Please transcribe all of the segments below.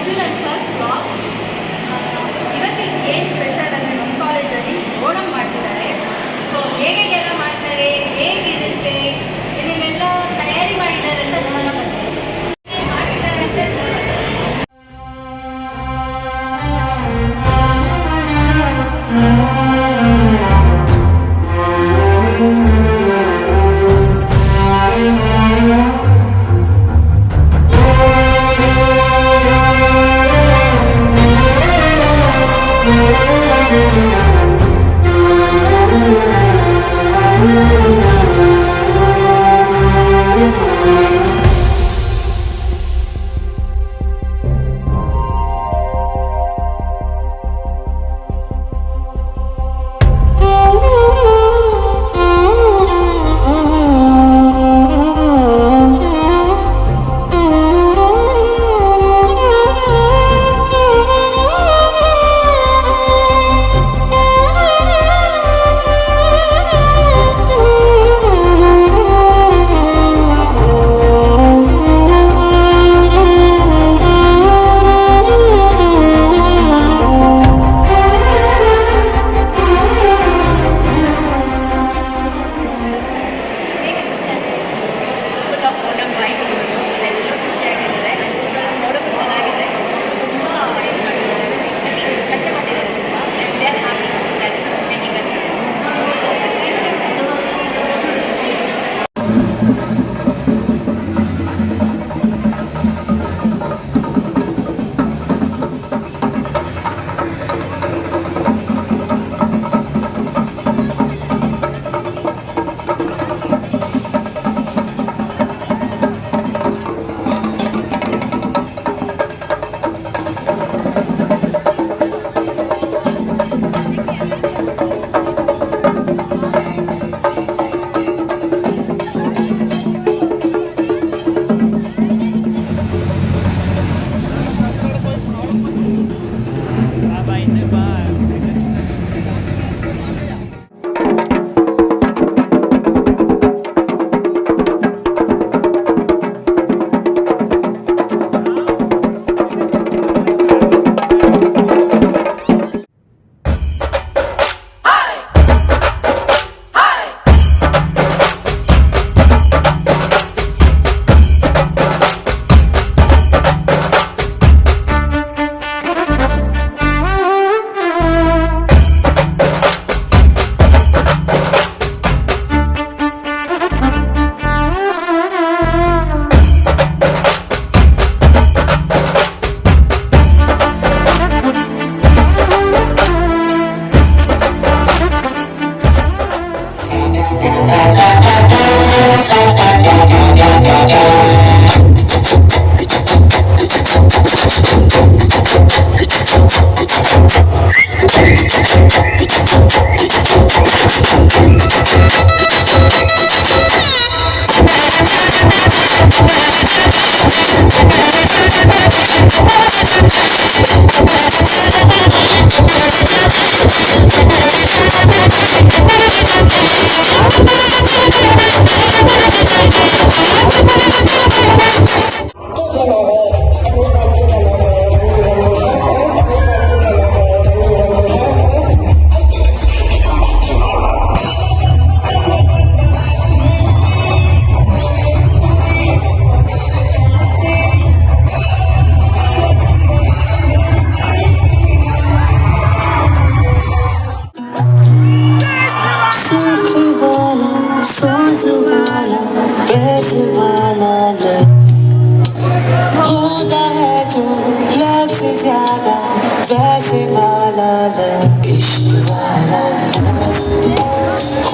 ಇದು ನನ್ನ first blog. ಇವತ್ತಿಗೆ ಏನು ಸ್ಪೆಷಲ್ ಅಂದರೆ ನಮ್ಮ ಕಾಲೇಜಲ್ಲಿ ಓಣಂ ಮಾಡ್ತಿದ್ದಾರೆ. ಸೊ ಹೇಗೆಲ್ಲ ಮಾಡ್ತಾರೆ, ಹೇಗಿರುತ್ತೆ, ಇದನ್ನೆಲ್ಲ ತಯಾರಿ ಮಾಡಿದ್ದಾರೆ ಅಂತ ನೋಡೋಣ ಬನ್ನಿ. ಮಾಡ್ತಿದ್ದಾರೆ ಅಂತ ನೋಡೋಣ.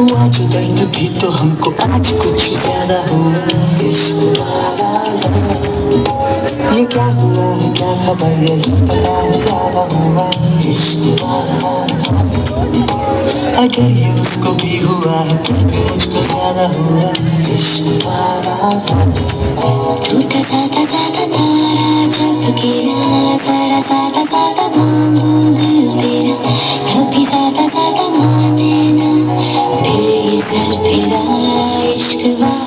हुआ जो दर्द भी तो हमको आज कुछ ज्यादा हुआ। इश्क वाला ये क्या हुआ है, क्या खबर, यही पता है ज्यादा हुआ। इश्क वाला अगर ये उसको भी हुआ है तो भी मुझको ज्यादा हुआ। इश्क वाला टूटा सादा सादा तारा जब गिरा, जरा सादा सादा मांगू दिल तेरा, कभी सादा सादा माने ना दिल ये सर फिरा। इश्क वाला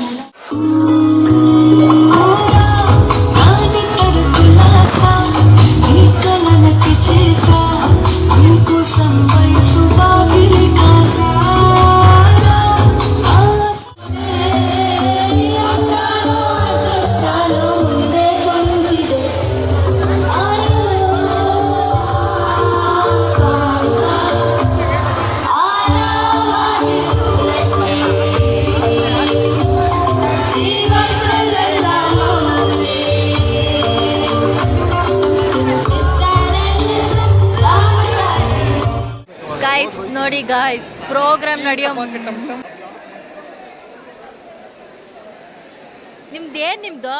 ನೋಡಿ ಗಾಯ್ಸ್, ಪ್ರೋಗ್ರಾಮ್ ನಡೆಯೋ ನಿಮ್ದು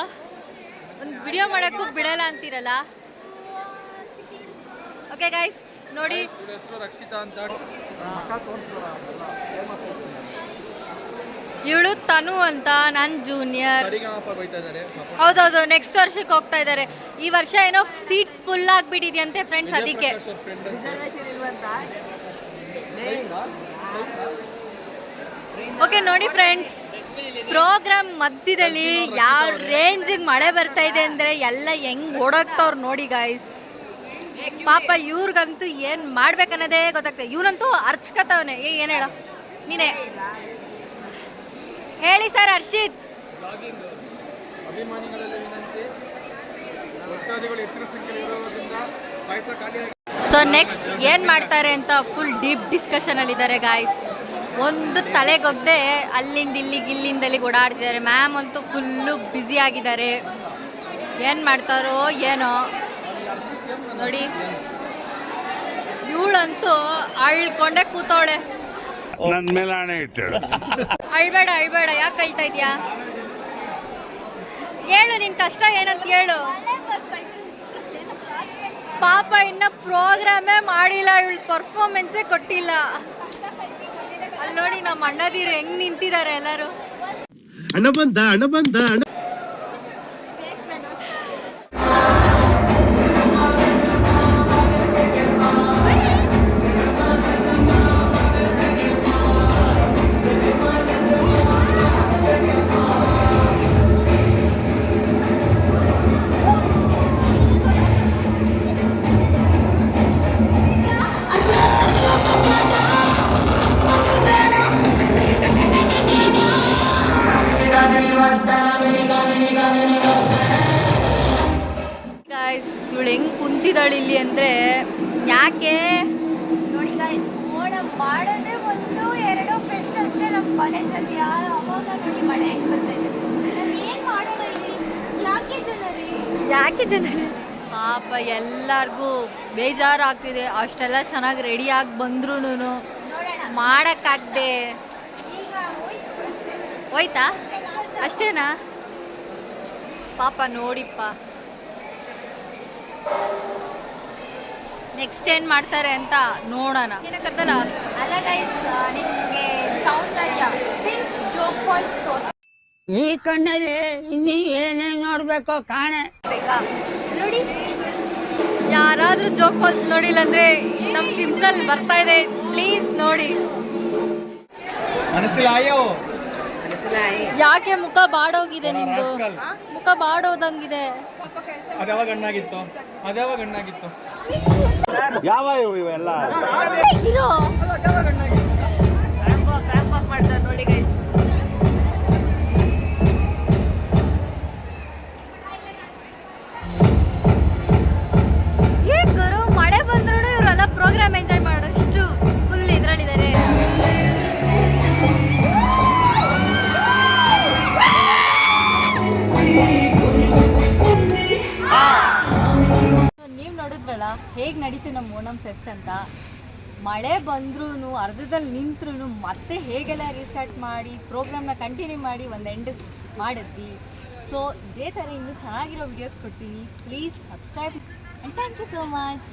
ಒಂದು ವಿಡಿಯೋ ಮಾಡೋಕ್ಕೂ ಬಿಡಲ್ಲ ಅಂತೀರಲ್ಲ. ಓಕೆ ಗಾಯ್ಸ್ ನೋಡಿ, ರಕ್ಷಿತಾ ಅಂತ ಇವಳು ತನು ಅಂತ, ನನ್ನ ಜೂನಿಯರ್. ಹೌದೌದು, ನೆಕ್ಸ್ಟ್ ವರ್ಷಕ್ಕೆ ಹೋಗ್ತಾ ಇದ್ದಾರೆ. ಈ ವರ್ಷ ಏನೋ ಸೀಟ್ಸ್ ಫುಲ್ ಆಗಿಬಿಟ್ಟಿದೆಯಂತೆ ಫ್ರೆಂಡ್ಸ್, ಅದಕ್ಕೆ. ಓಕೆ ನೋಡಿ ಫ್ರೆಂಡ್ಸ್, ಪ್ರೋಗ್ರಾಮ್ ಮಧ್ಯದಲ್ಲಿ ಯಾವ ರೇಂಜಿಗೆ ಮಳೆ ಬರ್ತಾ ಇದೆ ಅಂದರೆ ಎಲ್ಲ ಹೆಂಗ್ ಓಡೋಗ್ತವ್ರು ನೋಡಿ ಗಾಯ್ಸ್. ಪಾಪ ಇವ್ರಿಗಂತೂ ಏನು ಮಾಡ್ಬೇಕನ್ನೋದೇ ಗೊತ್ತಾಗ್ತದೆ. ಇವನಂತೂ ಅರ್ಚ್ಕತ್ತವನೆ. ಏನು ಹೇಳೋ ನೀನೇ ಹೇಳಿ ಸರ್ ಹರ್ಷಿತ್. ಸೊ ನೆಕ್ಸ್ಟ್ ಏನು ಮಾಡ್ತಾರೆ ಅಂತ ಫುಲ್ ಡೀಪ್ ಡಿಸ್ಕಷನಲ್ಲಿದ್ದಾರೆ ಗಾಯ್ಸ್. ಒಂದು ತಲೆಗೊದ್ದೆ ಅಲ್ಲಿಂದ ಇಲ್ಲಿಂದ ಓಡಾಡ್ತಿದ್ದಾರೆ. ಮ್ಯಾಮ್ ಅಂತೂ ಫುಲ್ಲು ಬ್ಯುಸಿ ಆಗಿದ್ದಾರೆ. ಏನು ಮಾಡ್ತಾರೋ ಏನೋ ನೋಡಿ. ಇವಳಂತೂ ಅಳ್ಕೊಂಡೆ ಕೂತವಳೆ. ನನ್ನ ಮೇಲೆ ಹಣೆ ಇಟ್ಟಳು. ಅಳ್ಬೇಡ ಯಾಕೆ ಕಳ್ತಾ ಇದೆಯಾ? ಹೇಳು ನಿನ್ ಕಷ್ಟ ಏನಂತ ಹೇಳು. ಪಾಪ ಇನ್ನ ಪ್ರೋಗ್ರಾಮೇ ಮಾಡಿಲ್ಲ, ಇವಳು ಪರ್ಫಾರ್ಮೆನ್ಸೇ ಕೊಟ್ಟಿಲ್ಲ. ಅಲ್ಲಿ ನೋಡಿ ನಮ್ಮ ಅಣ್ಣದೀರು ಹೆಂಗ್ ನಿಂತಿದ್ದಾರೆ ಎಲ್ಲರೂ. ಹಣ ಬಂದ ಗಾಯ್ಸ್, ಇವಳು ಹೆಂಗ್ ಕುಂತಿದ್ದಾಳೆ ಇಲ್ಲಿ ಅಂದ್ರೆ ಯಾಕೆ ನೋಡಿ ಗೈಸ್, ಓಣಂ ಮಾಡೋದೇ 1-2 ಫೆಸ್ಟ್ ಅಷ್ಟೇ ನಮ್ಮ ಕಾಲೇಜಲ್ಲಿ. ಅವಾಗ ನೋಡಿ ಮಳೆ ಹೆಂಗೆ ಬರ್ತಾ ಇದೆ. ನಾವು ಏನು ಮಾಡೋಣ ಇಲ್ಲಿ? ಯಾಕೆ ಜನರು ಪಾಪ ಎಲ್ಲರಿಗೂ ಬೇಜಾರಾಗ್ತಿದೆ. ಅಷ್ಟೆಲ್ಲ ಚೆನ್ನಾಗಿ ರೆಡಿಯಾಗಿ ಬಂದ್ರೂ ಮಾಡೋಕ್ಕಾಗದೆ ಈಗ ಹೋಯ್ತಾ ಅಷ್ಟೇನಾ? ಪಾಪ ನೋಡಿಪ್ಪ. ನೆಕ್ಸ್ಟ್ ಏನು ಮಾಡ್ತಾರೆ ಅಂತ ನೋಡೋಣ. ಏನಕ್ಕಲ್ಲ ಅಲ್ಲ ಗೈಸ್, ನಿಮಗೆ ಸೌಂದರ್ಯ ಸಿನ್ಸ್ ಜೋಗ್ ಫಾಲ್ಸ್ ತೋರಿಸ್ ಈ ಕಣ್ಣಲ್ಲಿ ಇನ್ನೀ ಏನೇನು ನೋಡ್ಬೇಕೋ ಕಾಣೆ ಬೇಕಾ ನೋಡಿ. ಯಾರಾದರೂ ಜೋಗ್ ಫಾಲ್ಸ್ ನೋಡಿಲ್ಲ ಅಂದ್ರೆ ನಮ್ಮ ಸಿಮ್ಸಲ್ಲಿ ಬರ್ತಾ ಇದೆ, ಪ್ಲೀಸ್ ನೋಡಿ. ಯಾಕೆ ಮುಖ ಬಾಡೋಗಿದೆ ನಿಮ್ದು? ಮುಖ ಬಾಡೋದಂಗಿದೆ. ಅದ್ಯಾವಾಗ ಹಣ್ಣಾಗಿತ್ತು? ಯಾವ ಇವೆಲ್ಲ ಇರೋ ಏನ್ ಗುರು, ಮಳೆ ಬಂದ್ರೂ ಇವರೆಲ್ಲ ಪ್ರೋಗ್ರಾಮ್ ಎಂಜಾಯ್ ಮಾಡೋಷ್ಟು ಫುಲ್ ಇದ್ರಲ್ಲಿದ್ದಾರೆ. ನೀವು ನೋಡಿದ್ರಲ್ಲ ಹೇಗೆ ನಡೀತು ನಮ್ಮ ಓಣಂ ಫೆಸ್ಟ್ ಅಂತ. ಮಳೆ ಬಂದ್ರೂ ಅರ್ಧದಲ್ಲಿ ನಿಂತ್ರೂ ಮತ್ತೆ ಹೇಗೆಲ್ಲ ರೀಸ್ಟಾರ್ಟ್ ಮಾಡಿ ಪ್ರೋಗ್ರಾಮ್ನ ಕಂಟಿನ್ಯೂ ಮಾಡಿ ಒಂದು ಎಂಡ್ ಮಾಡಿದ್ವಿ. ಸೊ ಇದೇ ಥರ ಇನ್ನೂ ಚೆನ್ನಾಗಿರೋ ವಿಡಿಯೋಸ್ ಕೊಡ್ತೀನಿ. Please subscribe and thank you so much.